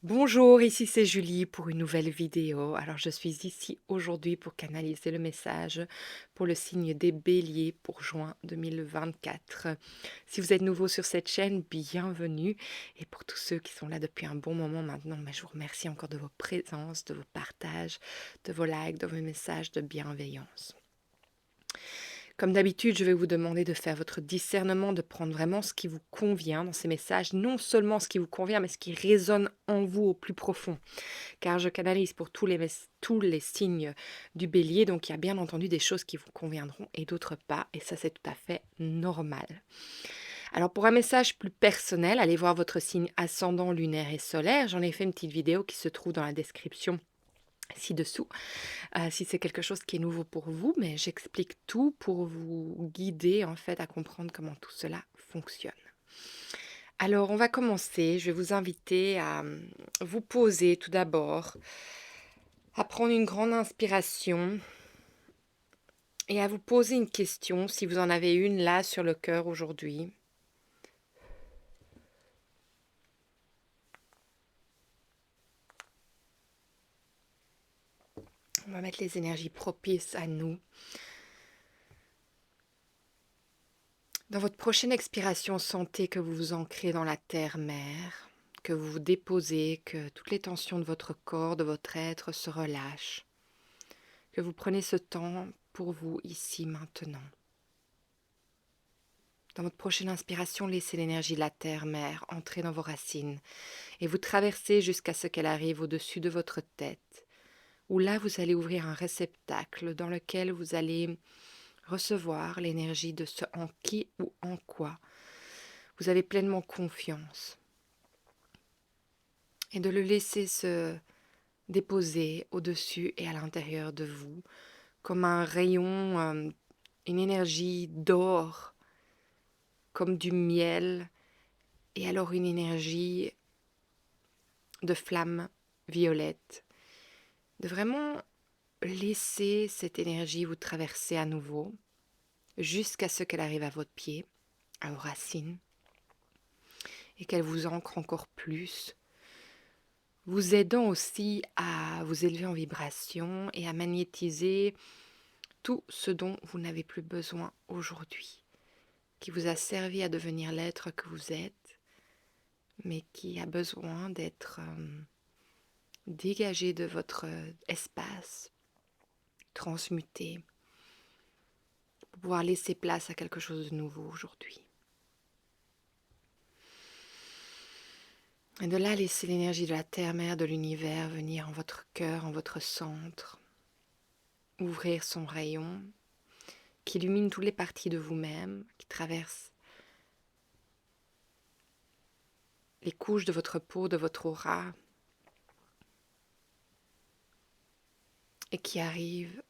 Bonjour, ici c'est Julie pour une nouvelle vidéo. Alors je suis ici aujourd'hui pour canaliser le message pour le signe des Béliers pour juin 2024. Si vous êtes nouveau sur cette chaîne, bienvenue. Et pour tous ceux qui sont là depuis un bon moment maintenant, je vous remercie encore de vos présences, de vos partages, de vos likes, de vos messages de bienveillance. Comme d'habitude, je vais vous demander de faire votre discernement, de prendre vraiment ce qui vous convient dans ces messages, non seulement ce qui vous convient, mais ce qui résonne en vous au plus profond. Car je canalise pour tous les signes du bélier, donc il y a bien entendu des choses qui vous conviendront et d'autres pas, et ça c'est tout à fait normal. Alors pour un message plus personnel, allez voir votre signe ascendant, lunaire et solaire. J'en ai fait une petite vidéo qui se trouve dans la description ci-dessous, si c'est quelque chose qui est nouveau pour vous, mais j'explique tout pour vous guider en fait à comprendre comment tout cela fonctionne. Alors on va commencer, je vais vous inviter à vous poser tout d'abord, à prendre une grande inspiration et à vous poser une question, si vous en avez une là sur le cœur aujourd'hui. On va mettre les énergies propices à nous. Dans votre prochaine expiration, sentez que vous vous ancrez dans la terre-mère, que vous vous déposez, que toutes les tensions de votre corps, de votre être se relâchent, que vous prenez ce temps pour vous ici maintenant. Dans votre prochaine inspiration, laissez l'énergie de la terre-mère entrer dans vos racines et vous traversez jusqu'à ce qu'elle arrive au-dessus de votre tête, où là vous allez ouvrir un réceptacle dans lequel vous allez recevoir l'énergie de ce en qui ou en quoi vous avez pleinement confiance et de le laisser se déposer au-dessus et à l'intérieur de vous comme un rayon, une énergie d'or, comme du miel, et alors une énergie de flamme violette, de vraiment laisser cette énergie vous traverser à nouveau jusqu'à ce qu'elle arrive à votre pied, à vos racines, et qu'elle vous ancre encore plus, vous aidant aussi à vous élever en vibration et à magnétiser tout ce dont vous n'avez plus besoin aujourd'hui, qui vous a servi à devenir l'être que vous êtes, mais qui a besoin d'être dégagé de votre espace, transmuté, pour pouvoir laisser place à quelque chose de nouveau aujourd'hui. Et de là, laissez l'énergie de la terre-mère, de l'univers venir en votre cœur, en votre centre, ouvrir son rayon qui illumine toutes les parties de vous-même, qui traverse les couches de votre peau, de votre aura, et qui arrive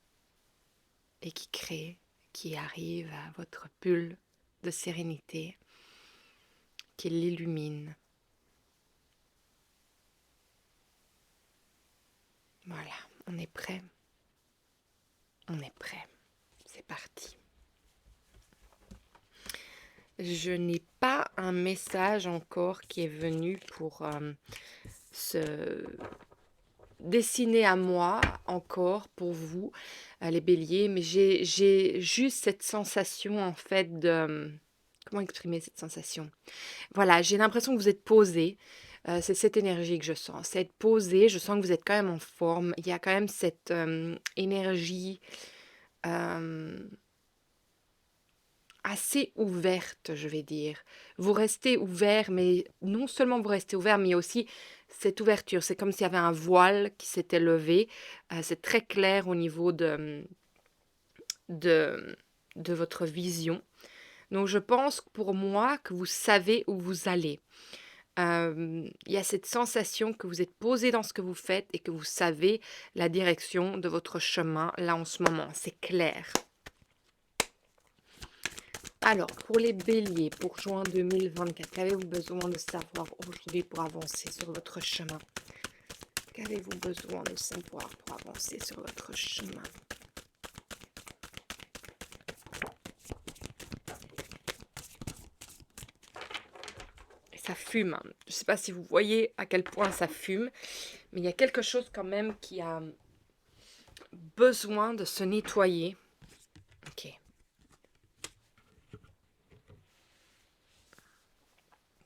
et qui crée, qui arrive à votre bulle de sérénité, qui l'illumine. Voilà, on est prêt. On est prêt. C'est parti. Je n'ai pas un message encore qui est venu pour se dessiner à moi encore pour vous, les béliers, mais j'ai juste cette sensation en fait de... Comment exprimer cette sensation? Voilà, j'ai l'impression que vous êtes posé. C'est cette énergie que je sens. C'est être posé. Je sens que vous êtes quand même en forme. Il y a quand même cette énergie assez ouverte, je vais dire. Vous restez ouvert, mais non seulement vous restez ouvert, mais il y a aussi cette ouverture. C'est comme s'il y avait un voile qui s'était levé. C'est très clair au niveau de, de votre vision. Donc je pense pour moi que vous savez où vous allez. Il y a cette sensation que vous êtes posé dans ce que vous faites et que vous savez la direction de votre chemin là en ce moment. C'est clair. Alors, pour les béliers, pour juin 2024, qu'avez-vous besoin de savoir aujourd'hui pour avancer sur votre chemin? Qu'avez-vous besoin de savoir pour avancer sur votre chemin? Et ça fume, hein. Je ne sais pas si vous voyez à quel point ça fume, mais il y a quelque chose quand même qui a besoin de se nettoyer. Ok.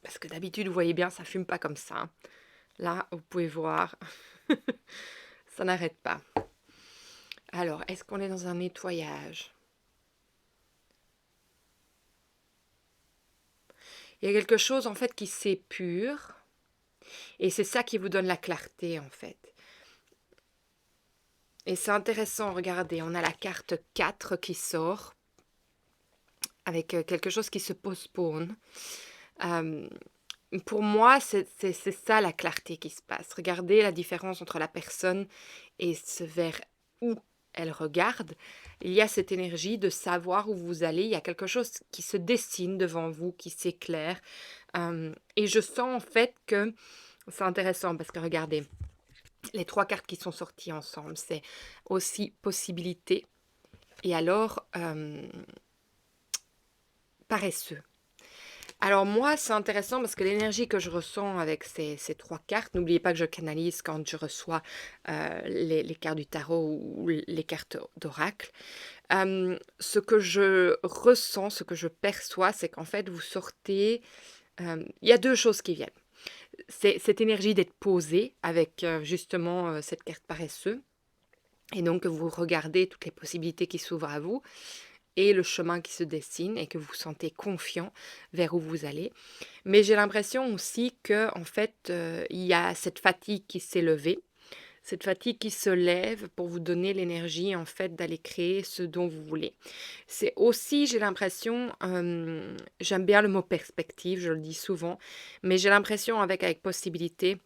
Parce que d'habitude, vous voyez bien, ça fume pas comme ça, hein. Là, vous pouvez voir, ça n'arrête pas. Alors, est-ce qu'on est dans un nettoyage? Il y a quelque chose en fait qui s'épure et c'est ça qui vous donne la clarté en fait. Et c'est intéressant, regardez, on a la carte 4 qui sort avec quelque chose qui se postpone. Euh, pour moi, c'est ça la clarté qui se passe. Regardez la différence entre la personne et ce vers où elle regarde. Il y a cette énergie de savoir où vous allez. Il y a quelque chose qui se dessine devant vous, qui s'éclaire. Et je sens en fait que c'est intéressant parce que regardez, les trois cartes qui sont sorties ensemble, c'est aussi possibilité et alors paresseux. Alors moi, c'est intéressant parce que l'énergie que je ressens avec ces trois cartes, n'oubliez pas que je canalise quand je reçois les cartes du tarot ou les cartes d'oracle. Ce que je ressens, ce que je perçois, c'est qu'en fait, vous sortez... Il y a deux choses qui viennent. C'est cette énergie d'être posée avec justement cette carte paresseux. Et donc, vous regardez toutes les possibilités qui s'ouvrent à vous et le chemin qui se dessine et que vous vous sentez confiant vers où vous allez. Mais j'ai l'impression aussi que en fait, il y a cette fatigue qui s'est levée, cette fatigue qui se lève pour vous donner l'énergie en fait d'aller créer ce dont vous voulez. C'est aussi, j'ai l'impression, j'aime bien le mot perspective, je le dis souvent, mais j'ai l'impression avec possibilité,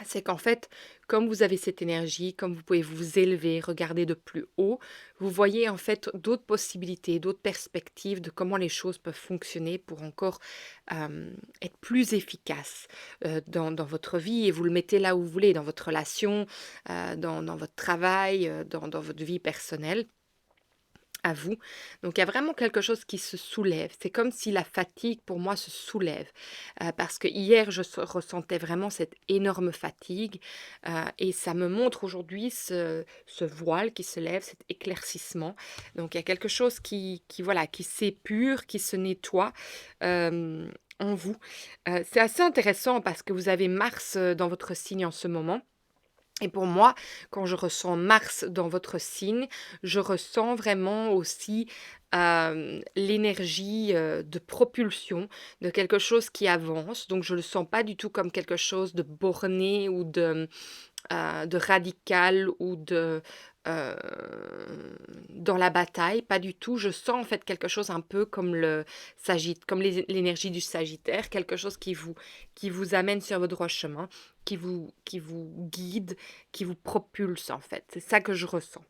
c'est qu'en fait, comme vous avez cette énergie, comme vous pouvez vous élever, regarder de plus haut, vous voyez en fait d'autres possibilités, d'autres perspectives de comment les choses peuvent fonctionner pour encore être plus efficace dans votre vie et vous le mettez là où vous voulez, dans votre relation, dans votre travail, dans votre vie personnelle à vous. Donc il y a vraiment quelque chose qui se soulève. C'est comme si la fatigue pour moi se soulève. Parce que hier ressentais vraiment cette énorme fatigue et ça me montre aujourd'hui ce voile qui se lève, cet éclaircissement. Donc il y a quelque chose voilà, qui s'épure, qui se nettoie. En vous. C'est assez intéressant parce que vous avez Mars dans votre signe en ce moment. Et pour moi, quand je ressens Mars dans votre signe, je ressens vraiment aussi l'énergie de propulsion de quelque chose qui avance. Donc je ne le sens pas du tout comme quelque chose de borné ou de radical ou heu, dans la bataille, pas du tout. Je sens en fait quelque chose un peu comme comme l'énergie du Sagittaire, quelque chose qui vous amène sur votre droit chemin, qui vous guide, qui vous propulse en fait. C'est ça que je ressens.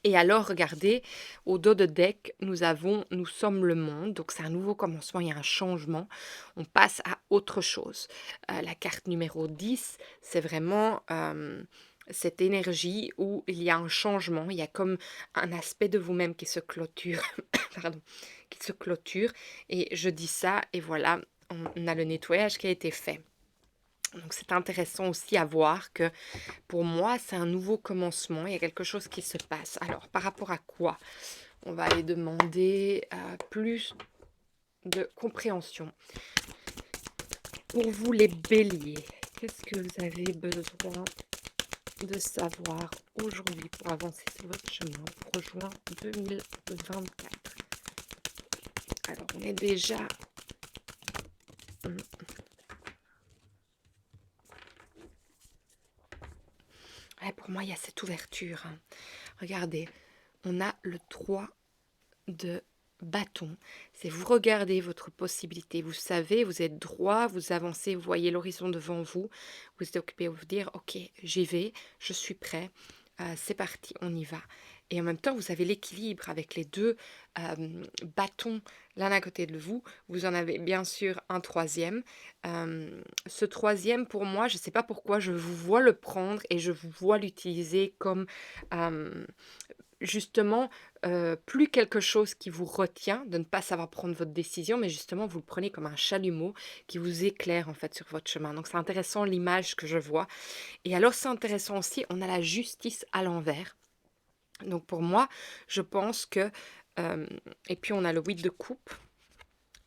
Et alors, regardez, au dos de deck, nous sommes le monde, donc c'est un nouveau commencement, il y a un changement, on passe à autre chose. La carte numéro 10, c'est vraiment cette énergie où il y a un changement, il y a comme un aspect de vous-même qui se clôture, pardon, qui se clôture, et je dis ça, et voilà, on a le nettoyage qui a été fait. Donc c'est intéressant aussi à voir que pour moi, c'est un nouveau commencement, il y a quelque chose qui se passe. Alors, par rapport à quoi? On va aller demander plus de compréhension. Pour vous, les béliers, qu'est-ce que vous avez besoin de savoir aujourd'hui pour avancer sur votre chemin pour juin 2024? Alors, on est déjà... Ouais, pour moi, il y a cette ouverture, hein. Regardez, on a le 3 de bâton. C'est vous regardez votre possibilité. Vous savez, vous êtes droit, vous avancez, vous voyez l'horizon devant vous. Vous êtes occupé à vous dire, ok, j'y vais, je suis prêt, c'est parti, on y va. Et en même temps, vous avez l'équilibre avec les deux bâtons l'un à côté de vous. Vous en avez bien sûr un troisième. Ce troisième, pour moi, je ne sais pas pourquoi, je vous vois le prendre et je vous vois l'utiliser comme justement, plus quelque chose qui vous retient de ne pas savoir prendre votre décision, mais justement vous le prenez comme un chalumeau qui vous éclaire en fait sur votre chemin. Donc c'est intéressant l'image que je vois. Et alors c'est intéressant aussi, on a la justice à l'envers. Donc pour moi, je pense que, hem et puis on a le 8 de coupe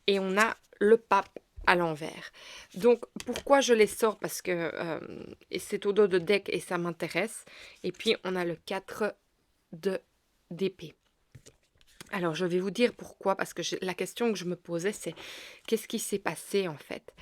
et on a le pape à l'envers. Donc pourquoi je les sors? Parce que, et c'est au dos de deck et ça m'intéresse. Et puis on a le 4 de d'épée. Alors, je vais vous dire pourquoi, parce que la question que je me posais, c'est qu'est-ce qui s'est passé en fait?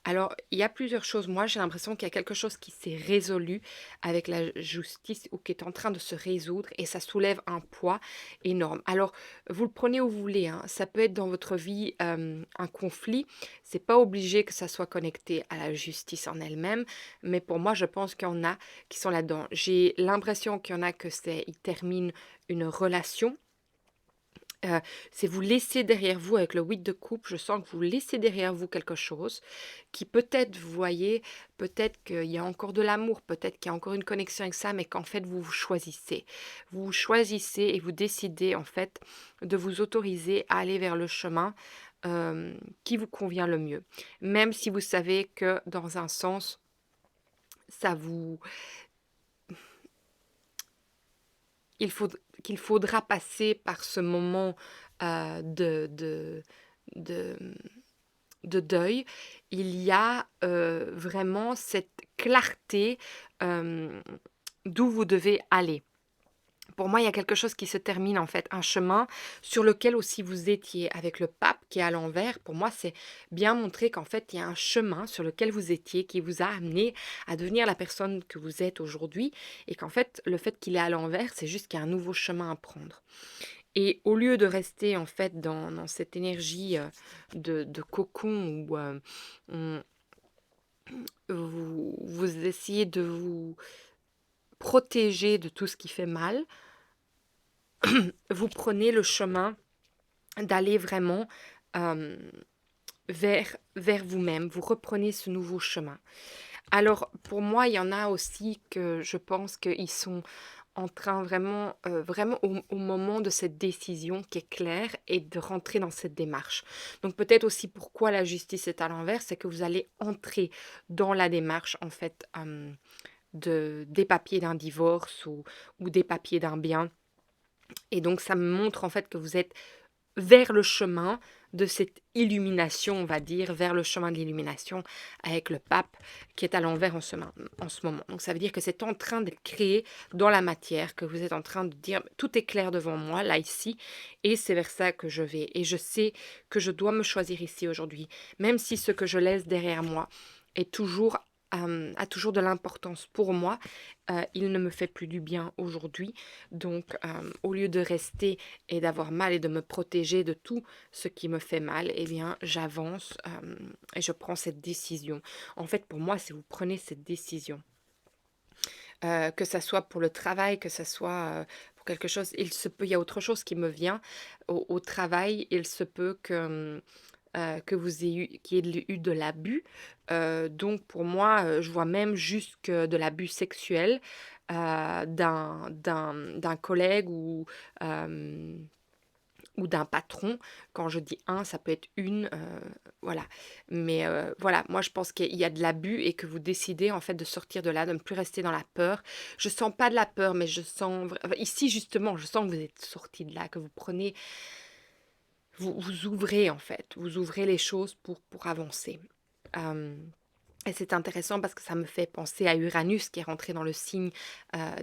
Alors, il y a plusieurs choses. Moi, j'ai l'impression qu'il y a quelque chose qui s'est résolu avec la justice ou qui est en train de se résoudre et ça soulève un poids énorme. Alors, vous le prenez où vous voulez, hein. Ça peut être dans votre vie un conflit. C'est pas obligé que ça soit connecté à la justice en elle-même, mais pour moi, je pense qu'il y en a qui sont là-dedans. J'ai l'impression qu'il y en a que ils terminent une relation. Heu, c'est vous laisser derrière vous avec le 8 de coupe, je sens que vous laissez derrière vous quelque chose qui peut-être, vous voyez, peut-être qu'il y a encore de l'amour, peut-être qu'il y a encore une connexion avec ça, mais qu'en fait vous vous choisissez. Vous vous choisissez et vous décidez en fait de vous autoriser à aller vers le chemin, qui vous convient le mieux. Même si vous savez que dans un sens, ça vous il faud qu'il faudra passer par ce moment, de, de deuil. Il y a, vraiment cette clarté, hem, d'où vous devez aller. Pour moi, il y a quelque chose qui se termine en fait, un chemin sur lequel aussi vous étiez avec le pape qui est à l'envers. Pour moi, c'est bien montrer qu'en fait, il y a un chemin sur lequel vous étiez qui vous a amené à devenir la personne que vous êtes aujourd'hui et qu'en fait, le fait qu'il est à l'envers, c'est juste qu'il y a un nouveau chemin à prendre. Et au lieu de rester en fait dans cette énergie de cocon où vous essayez de vous protéger de tout ce qui fait mal, vous prenez le chemin d'aller vraiment, hem, vers vous-même. Vous reprenez ce nouveau chemin. Alors, pour moi, il y en a aussi que je pense qu'ils sont en train vraiment, vraiment au moment de cette décision qui est claire et de rentrer dans cette démarche. Donc peut-être aussi pourquoi la justice est à l'envers, c'est que vous allez entrer dans la démarche en fait, des papiers d'un divorce ou des papiers d'un bien et donc ça me montre en fait que vous êtes vers le chemin de cette illumination, on va dire, vers le chemin de l'illumination avec le pape qui est à l'envers en ce moment. Donc ça veut dire que c'est en train d'être créé dans la matière, que vous êtes en train de dire tout est clair devant moi, là, ici, et c'est vers ça que je vais. Et je sais que je dois me choisir ici aujourd'hui, même si ce que je laisse derrière moi est toujours a toujours de l'importance pour moi, il ne me fait plus du bien aujourd'hui. Donc, au lieu de rester et d'avoir mal et de me protéger de tout ce qui me fait mal, eh bien, j'avance, et je prends cette décision. En fait, pour moi, si vous prenez cette décision, que ça soit pour le travail, que ça soit, pour quelque chose il y a autre chose qui me vient. Au travail, il se peut que vous ayez eu de l'abus. Donc pour moi, je vois même jusque de l'abus sexuel, d'un collègue ou d'un patron. Quand je dis un, ça peut être une, voilà. Mais voilà, moi je pense qu'il y a de l'abus et que vous décidez en fait de sortir de là, de ne plus rester dans la peur. Je sens pas de la peur, mais je sens ici justement, je sens que vous êtes sorti de là, que vous prenez vous ouvrez en fait, vous ouvrez les choses pour avancer. Hem et c'est intéressant parce que ça me fait penser à Uranus qui est rentré dans le signe,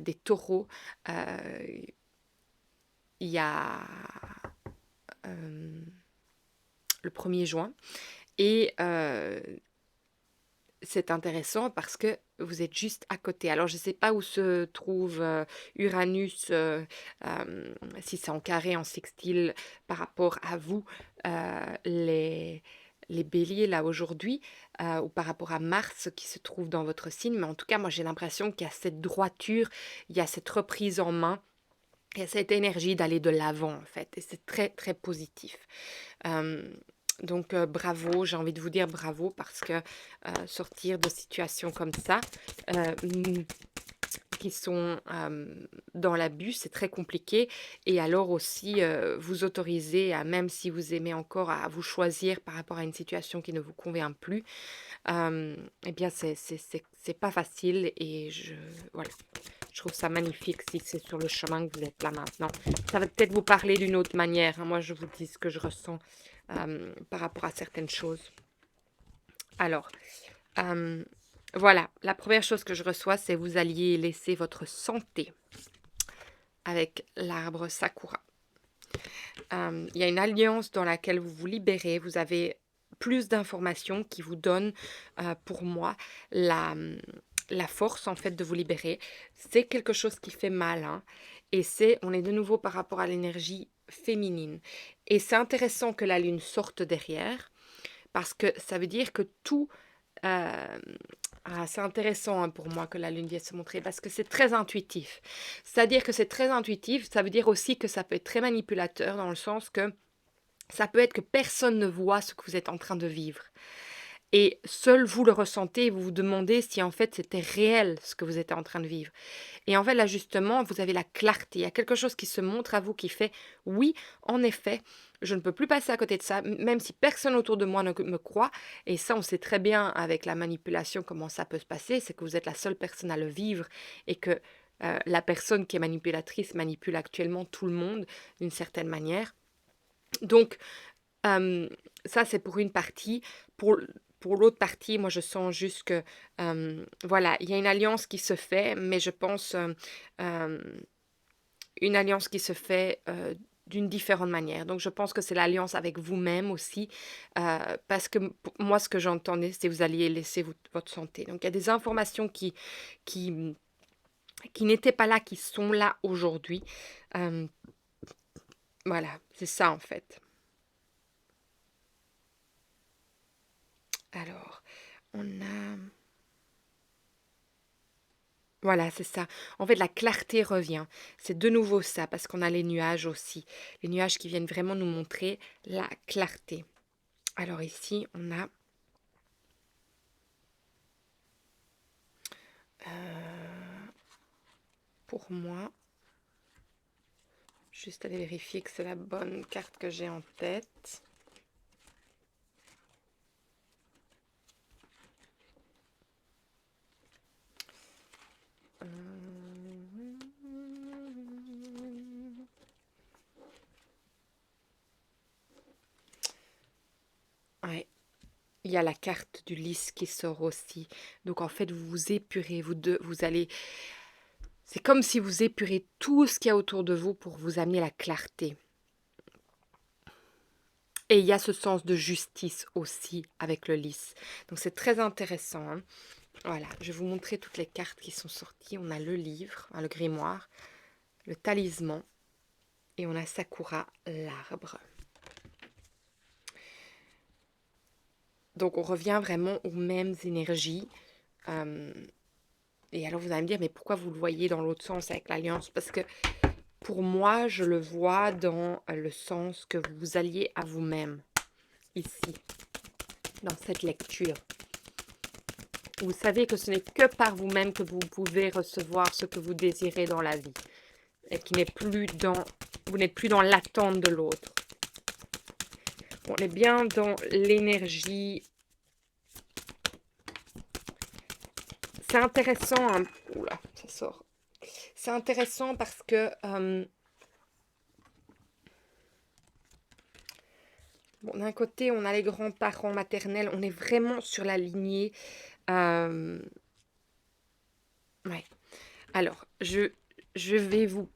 des Taureaux, heu, il y a, hem, le 1er juin et c'est intéressant parce que vous êtes juste à côté. Alors je ne sais pas où se trouve, Uranus, si c'est en carré, en sextile par rapport à vous, les béliers là aujourd'hui, ou par rapport à Mars qui se trouve dans votre signe. Mais en tout cas, moi j'ai l'impression qu'il y a cette droiture, il y a cette reprise en main, il y a cette énergie d'aller de l'avant en fait et c'est très, très positif. Hem, donc bravo, j'ai envie de vous dire bravo parce que, sortir de situations comme ça, mmh, qui sont dans l'abus, c'est très compliqué. Et alors aussi, vous autoriser à, même si vous aimez encore, à vous choisir par rapport à une situation qui ne vous convient plus, eh bien, c'est pas facile. Et voilà, je trouve ça magnifique si c'est sur le chemin que vous êtes là maintenant. Ça va peut-être vous parler d'une autre manière, hein. Moi, je vous dis ce que je ressens par rapport à certaines choses. Alors, euh, voilà, la première chose que je reçois, c'est vous alliez laisser votre santé avec l'arbre Sakura. Il y a une alliance dans laquelle vous vous libérez. Vous avez plus d'informations qui vous donnent, pour moi, la force en fait de vous libérer. C'est quelque chose qui fait mal, hein, et on est de nouveau par rapport à l'énergie féminine. Et c'est intéressant que la lune sorte derrière, parce que ça veut dire que tout... euh, c'est intéressant, hein, pour moi que la lune vienne se montrer parce que c'est très intuitif. C'est-à-dire que c'est très intuitif, ça veut dire aussi que ça peut être très manipulateur dans le sens que ça peut être que personne ne voit ce que vous êtes en train de vivre. Et seul vous le ressentez et vous vous demandez si en fait c'était réel ce que vous êtes en train de vivre. Et en fait là justement, vous avez la clarté. Il y a quelque chose qui se montre à vous qui fait oui, en effet, je ne peux plus passer à côté de ça, même si personne autour de moi ne me croit. Et ça, on sait très bien avec la manipulation comment ça peut se passer. C'est que vous êtes la seule personne à le vivre et que la personne qui est manipulatrice manipule actuellement tout le monde d'une certaine manière. Donc, ça, c'est pour une partie. Pour l'autre partie, moi, je sens juste que, voilà, il y a une alliance qui se fait, mais je pense euh, une alliance qui se fait d'une différente manière. Donc, je pense que c'est l'alliance avec vous-même aussi, parce que moi, ce que j'entendais, c'est que vous alliez laisser votre santé. Donc, il y a des informations qui, qui n'étaient pas là, qui sont là aujourd'hui. Euh, voilà, c'est ça en fait. Alors, on a... Voilà, c'est ça. En fait, la clarté revient. C'est de nouveau ça, parce qu'on a les nuages aussi. Les nuages qui viennent vraiment nous montrer la clarté. Alors ici, on a... pour moi, juste aller vérifier que c'est la bonne carte que j'ai en tête. Ouais. Il y a la carte du lys qui sort aussi. Donc en fait, vous vous épurez, vous allez... C'est comme si vous épurez tout ce qu'il y a autour de vous pour vous amener la clarté. Et il y a ce sens de justice aussi avec le lys. Donc c'est très intéressant, hein. Voilà, je vais vous montrer toutes les cartes qui sont sorties. On a le livre, hein, le grimoire, le talisman et on a Sakura, l'arbre. Donc on revient vraiment aux mêmes énergies. Et alors vous allez me dire, mais pourquoi vous le voyez dans l'autre sens avec l'alliance? Parce que pour moi, je le vois dans le sens que vous alliez à vous-même, ici, dans cette lecture. Vous savez que ce n'est que par vous-même que vous pouvez recevoir ce que vous désirez dans la vie. Et qui n'est plus dans... Vous n'êtes plus dans l'attente de l'autre. On est bien dans l'énergie. C'est intéressant, hein. Oula, ça sort. C'est intéressant parce que... bon, d'un côté, on a les grands-parents maternels. On est vraiment sur la lignée. Ouais. Alors, je vais vous...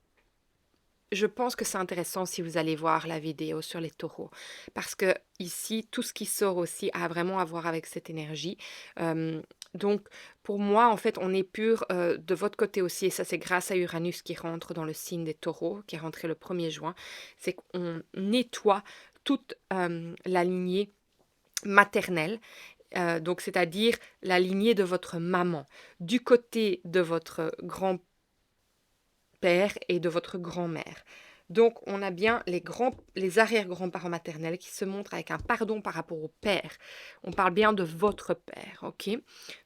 Je pense que c'est intéressant si vous allez voir la vidéo sur les taureaux. Parce que ici, tout ce qui sort aussi a vraiment à voir avec cette énergie. Donc, pour moi, en fait, on épure de votre côté aussi. Et ça, c'est grâce à Uranus qui rentre dans le signe des taureaux, qui est rentré le 1er juin. C'est qu'on nettoie toute la lignée maternelle. Donc, c'est-à-dire la lignée de votre maman. Du côté de votre grand-père et de votre grand-mère. Donc, on a bien les arrière-grands-parents maternels qui se montrent avec un pardon par rapport au père. On parle bien de votre père, ok?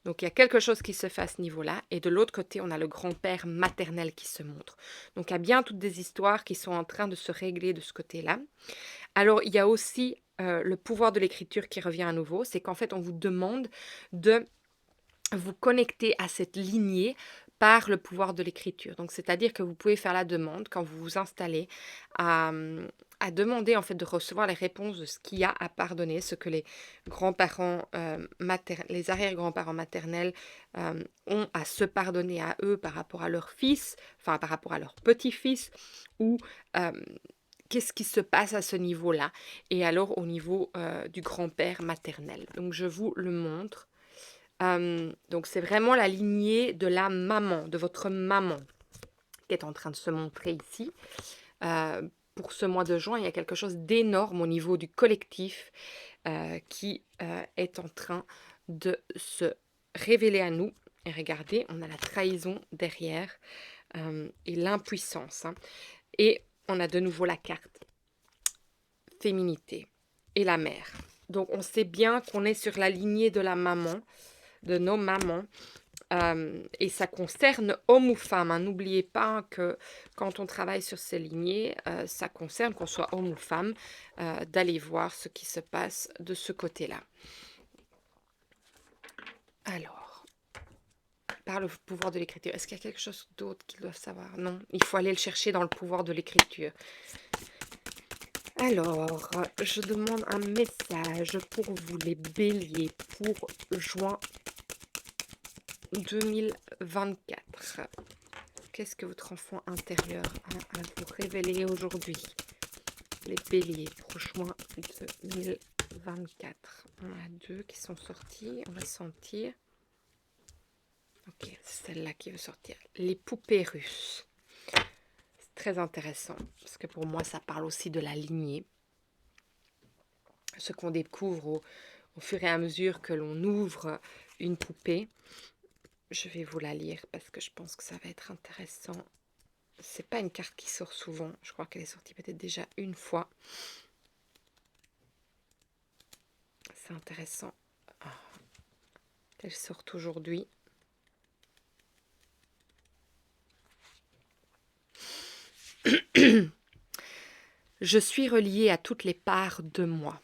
Donc, il y a quelque chose qui se fait à ce niveau-là. Et de l'autre côté, on a le grand-père maternel qui se montre. Donc, il y a bien toutes des histoires qui sont en train de se régler de ce côté-là. Alors, il y a aussi le pouvoir de l'écriture qui revient à nouveau. C'est qu'en fait, on vous demande de vous connecter à cette lignée par le pouvoir de l'écriture. Donc, c'est-à-dire que vous pouvez faire la demande quand vous vous installez à, à demander en fait de recevoir les réponses de ce qu'il y a à pardonner, ce que les grands-parents les arrière-grands-parents maternels ont à se pardonner à eux par rapport à leur fils, enfin par rapport à leur petit-fils, ou euh, qu'est-ce qui se passe à ce niveau-là, et alors au niveau du grand-père maternel. Donc, je vous le montre. Donc c'est vraiment la lignée de la maman, de votre maman, qui est en train de se montrer ici. Pour ce mois de juin, il y a quelque chose d'énorme au niveau du collectif qui est en train de se révéler à nous. Et regardez, on a la trahison derrière et l'impuissance, hein. Et on a de nouveau la carte féminité et la mère. Donc on sait bien qu'on est sur la lignée de la maman, de nos mamans. Et ça concerne homme ou femme, hein. N'oubliez pas que quand on travaille sur ces lignées, ça concerne qu'on soit homme ou femme, d'aller voir ce qui se passe de ce côté-là. Alors, par le pouvoir de l'écriture, est-ce qu'il y a quelque chose d'autre qu'ils doivent savoir? Non, il faut aller le chercher dans le pouvoir de l'écriture. Alors, je demande un message pour vous les béliers pour juin 2024. Qu'est-ce que votre enfant intérieur a à vous révéler aujourd'hui? Les béliers pour juin 2024. On a deux qui sont sortis, on va sentir. Ok, c'est celle-là qui veut sortir. Les poupées russes. C'est très intéressant, parce que pour moi, ça parle aussi de la lignée. Ce qu'on découvre au fur et à mesure que l'on ouvre une poupée. Je vais vous la lire parce que je pense que ça va être intéressant. C'est pas une carte qui sort souvent. Je crois qu'elle est sortie peut-être déjà une fois. C'est intéressant qu'elle sorte aujourd'hui. Je suis reliée à toutes les parts de moi.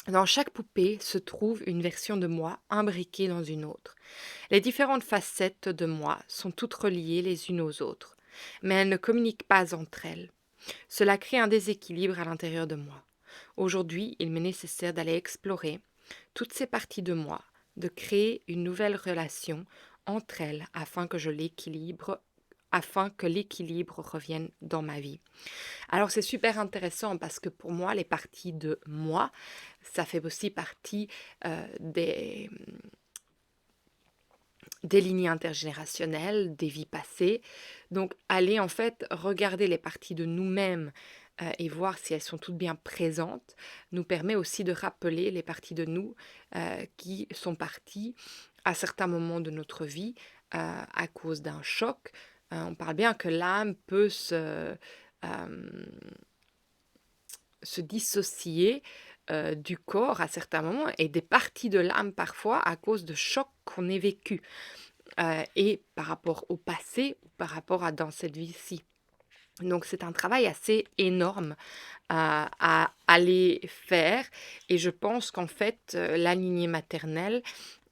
Dans chaque poupée se trouve une version de moi imbriquée dans une autre. Les différentes facettes de moi sont toutes reliées les unes aux autres, mais elles ne communiquent pas entre elles. Cela crée un déséquilibre à l'intérieur de moi. Aujourd'hui, il m'est nécessaire d'aller explorer toutes ces parties de moi, de créer une nouvelle relation entre elles afin que l'équilibre revienne dans ma vie. Alors c'est super intéressant parce que pour moi, les parties de moi, ça fait aussi partie des lignées intergénérationnelles, des vies passées. Donc aller en fait regarder les parties de nous-mêmes et voir si elles sont toutes bien présentes nous permet aussi de rappeler les parties de nous qui sont parties à certains moments de notre vie à cause d'un choc. On parle bien que l'âme peut se dissocier du corps à certains moments et des parties de l'âme parfois à cause de chocs qu'on ait vécu et par rapport au passé ou par rapport à dans cette vie-ci. Donc c'est un travail assez énorme à aller faire et je pense qu'en fait la lignée maternelle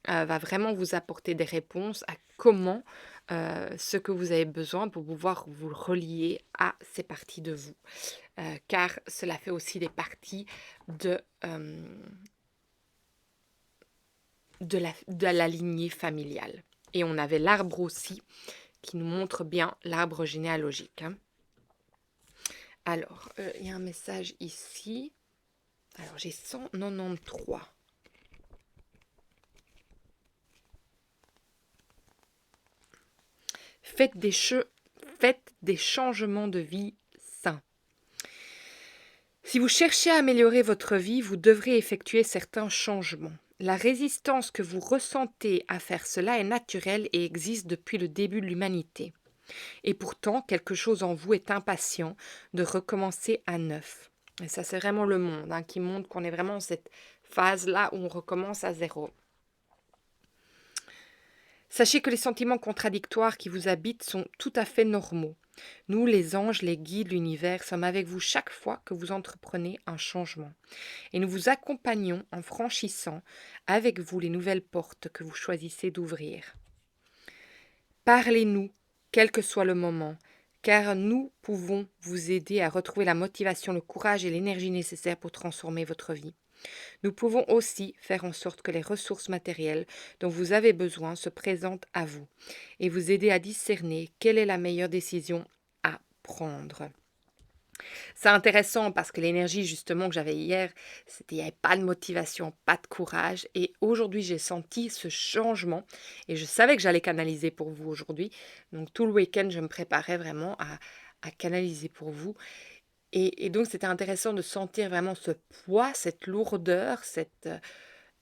va vraiment vous apporter des réponses à comment ce que vous avez besoin pour pouvoir vous relier à ces parties de vous. Car cela fait aussi des parties de la lignée familiale. Et on avait l'arbre aussi, qui nous montre bien l'arbre généalogique, hein. Alors, il y a un message ici. Alors, j'ai 193. Faites des changements de vie sains. Si vous cherchez à améliorer votre vie, vous devrez effectuer certains changements. La résistance que vous ressentez à faire cela est naturelle et existe depuis le début de l'humanité. Et pourtant, quelque chose en vous est impatient de recommencer à neuf. Et ça, c'est vraiment le monde hein, qui montre qu'on est vraiment dans cette phase-là où on recommence à zéro. Sachez que les sentiments contradictoires qui vous habitent sont tout à fait normaux. Nous, les anges, les guides, l'univers, sommes avec vous chaque fois que vous entreprenez un changement. Et nous vous accompagnons en franchissant avec vous les nouvelles portes que vous choisissez d'ouvrir. Parlez-nous, quel que soit le moment, car nous pouvons vous aider à retrouver la motivation, le courage et l'énergie nécessaires pour transformer votre vie. Nous pouvons aussi faire en sorte que les ressources matérielles dont vous avez besoin se présentent à vous et vous aider à discerner quelle est la meilleure décision à prendre. C'est intéressant parce que l'énergie justement que j'avais hier, c'était il n'y avait pas de motivation, pas de courage. Et aujourd'hui, j'ai senti ce changement et je savais que j'allais canaliser pour vous aujourd'hui. Donc tout le week-end, je me préparais vraiment à canaliser pour vous. Et donc, c'était intéressant de sentir vraiment ce poids, cette lourdeur, cette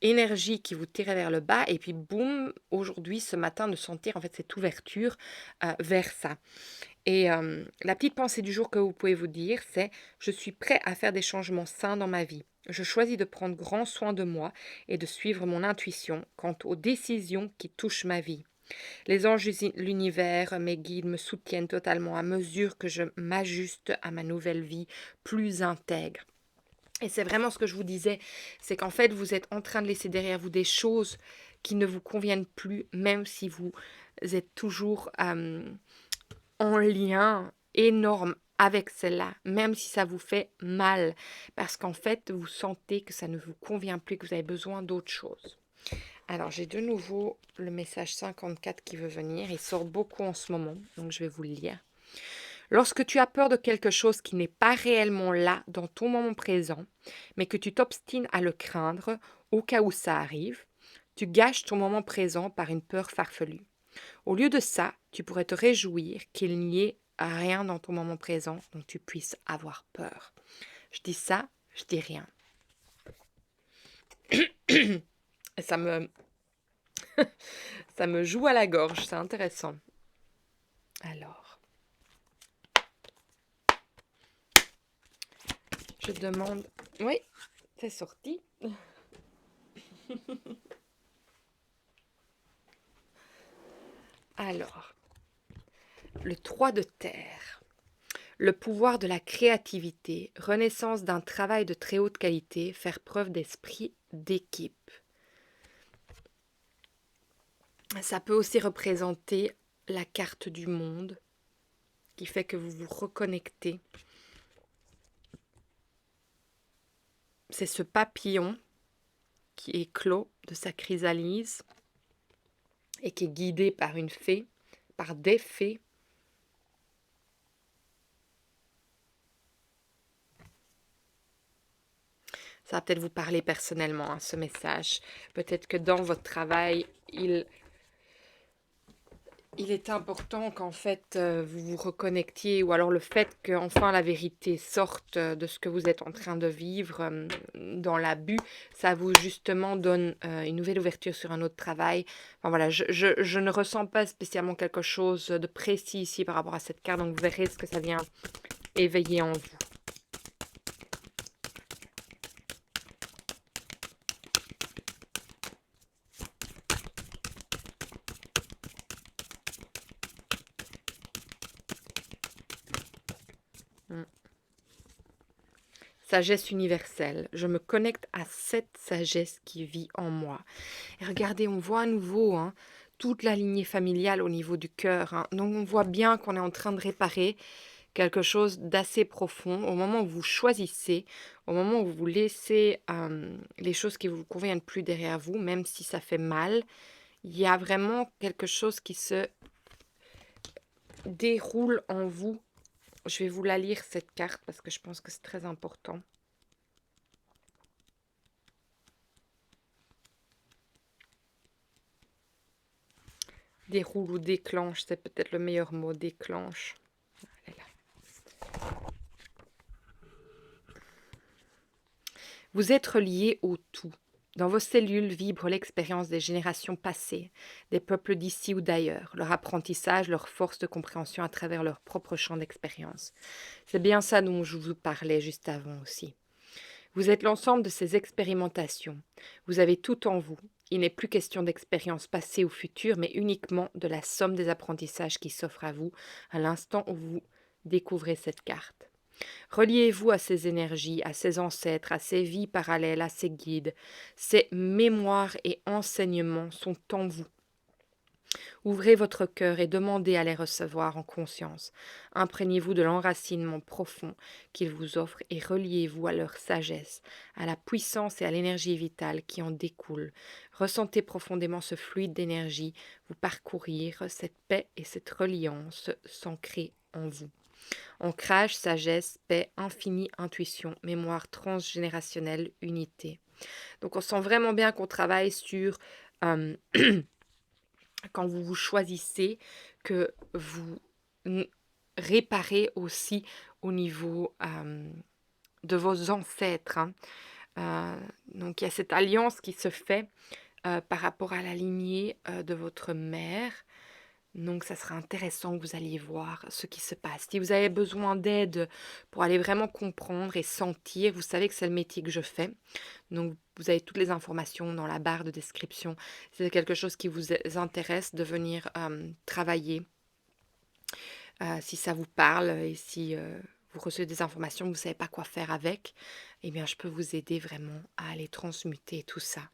énergie qui vous tirait vers le bas. Et puis, boum, aujourd'hui, ce matin, de sentir en fait cette ouverture vers ça. Et la petite pensée du jour que vous pouvez vous dire, c'est: je suis prêt à faire des changements sains dans ma vie. Je choisis de prendre grand soin de moi et de suivre mon intuition quant aux décisions qui touchent ma vie. Les anges, l'univers, mes guides me soutiennent totalement à mesure que je m'ajuste à ma nouvelle vie plus intègre. Et c'est vraiment ce que je vous disais, c'est qu'en fait, vous êtes en train de laisser derrière vous des choses qui ne vous conviennent plus, même si vous êtes toujours en lien énorme avec celle-là, même si ça vous fait mal, parce qu'en fait, vous sentez que ça ne vous convient plus, que vous avez besoin d'autre chose. Alors, j'ai de nouveau le message 54 qui veut venir. Il sort beaucoup en ce moment, donc je vais vous le lire. Lorsque tu as peur de quelque chose qui n'est pas réellement là dans ton moment présent, mais que tu t'obstines à le craindre au cas où ça arrive, tu gâches ton moment présent par une peur farfelue. Au lieu de ça, tu pourrais te réjouir qu'il n'y ait rien dans ton moment présent dont tu puisses avoir peur. Je dis ça, je dis rien. Et ça me joue à la gorge, c'est intéressant. Alors, je demande... Oui, c'est sorti. Alors, le 3 de terre. Le pouvoir de la créativité, renaissance d'un travail de très haute qualité, faire preuve d'esprit d'équipe. Ça peut aussi représenter la carte du monde qui fait que vous vous reconnectez. C'est ce papillon qui éclot de sa chrysalise et qui est guidé par une fée, par des fées. Ça va peut-être vous parler personnellement, hein, ce message. Peut-être que dans votre travail, il est important qu'en fait, vous vous reconnectiez, ou alors le fait qu'enfin la vérité sorte de ce que vous êtes en train de vivre dans l'abus, ça vous justement donne une nouvelle ouverture sur un autre travail. Enfin voilà, je ne ressens pas spécialement quelque chose de précis ici par rapport à cette carte, donc vous verrez ce que ça vient éveiller en vous. Sagesse universelle. Je me connecte à cette sagesse qui vit en moi. Et regardez, on voit à nouveau toute la lignée familiale au niveau du cœur. Donc on voit bien qu'on est en train de réparer quelque chose d'assez profond. Au moment où vous choisissez, au moment où vous laissez les choses qui ne vous conviennent plus derrière vous, même si ça fait mal, il y a vraiment quelque chose qui se déroule en vous. Je vais vous la lire, cette carte, parce que je pense que c'est très important. Déroule ou déclenche, c'est peut-être le meilleur mot, déclenche. Elle est là. Vous êtes relié au tout. Dans vos cellules vibre l'expérience des générations passées, des peuples d'ici ou d'ailleurs, leur apprentissage, leur force de compréhension à travers leur propre champ d'expérience. C'est bien ça dont je vous parlais juste avant aussi. Vous êtes l'ensemble de ces expérimentations. Vous avez tout en vous. Il n'est plus question d'expériences passées ou futures, mais uniquement de la somme des apprentissages qui s'offrent à vous à l'instant où vous découvrez cette carte. Reliez-vous à ces énergies, à ces ancêtres, à ces vies parallèles, à ces guides. Ces mémoires et enseignements sont en vous. Ouvrez votre cœur et demandez à les recevoir en conscience. Imprégnez-vous de l'enracinement profond qu'ils vous offrent et reliez-vous à leur sagesse, à la puissance et à l'énergie vitale qui en découle. Ressentez profondément ce fluide d'énergie vous parcourir, cette paix et cette reliance s'ancrer en vous. Ancrage, sagesse, paix, infinie, intuition, mémoire transgénérationnelle, unité. Donc on sent vraiment bien qu'on travaille sur, euh, quand vous vous choisissez, que vous réparez aussi au niveau de vos ancêtres. Hein. Donc il y a cette alliance qui se fait par rapport à la lignée de votre mère. Donc, ça sera intéressant que vous alliez voir ce qui se passe. Si vous avez besoin d'aide pour aller vraiment comprendre et sentir, vous savez que c'est le métier que je fais. Donc, vous avez toutes les informations dans la barre de description. Si c'est quelque chose qui vous intéresse de venir travailler, si ça vous parle et si vous recevez des informations que vous ne savez pas quoi faire avec, eh bien, je peux vous aider vraiment à aller transmuter tout ça,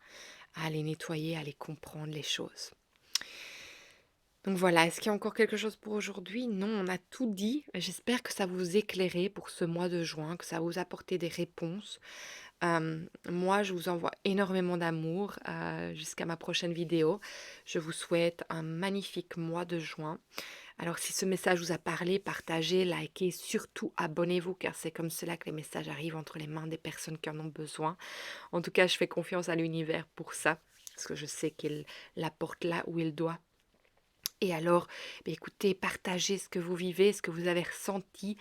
à aller nettoyer, à aller comprendre les choses. Donc voilà, est-ce qu'il y a encore quelque chose pour aujourd'hui? Non, on a tout dit. J'espère que ça vous éclairait pour ce mois de juin, que ça vous apporté des réponses. Moi, je vous envoie énormément d'amour jusqu'à ma prochaine vidéo. Je vous souhaite un magnifique mois de juin. Alors, si ce message vous a parlé, partagez, likez, surtout abonnez-vous, car c'est comme cela que les messages arrivent entre les mains des personnes qui en ont besoin. En tout cas, je fais confiance à l'univers pour ça, parce que je sais qu'il l'apporte là où il doit. Et alors, écoutez, partagez ce que vous vivez, ce que vous avez ressenti,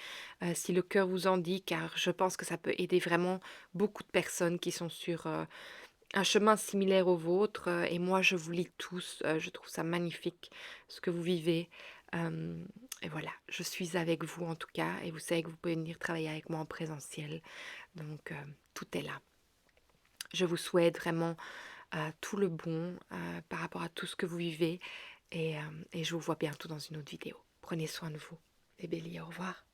si le cœur vous en dit, car je pense que ça peut aider vraiment beaucoup de personnes qui sont sur un chemin similaire au vôtre. Et moi, je vous lis tous, je trouve ça magnifique ce que vous vivez. Et voilà, je suis avec vous en tout cas, et vous savez que vous pouvez venir travailler avec moi en présentiel. Donc, tout est là. Je vous souhaite vraiment tout le bon par rapport à tout ce que vous vivez. Et je vous vois bientôt dans une autre vidéo. Prenez soin de vous. Les béliers, au revoir.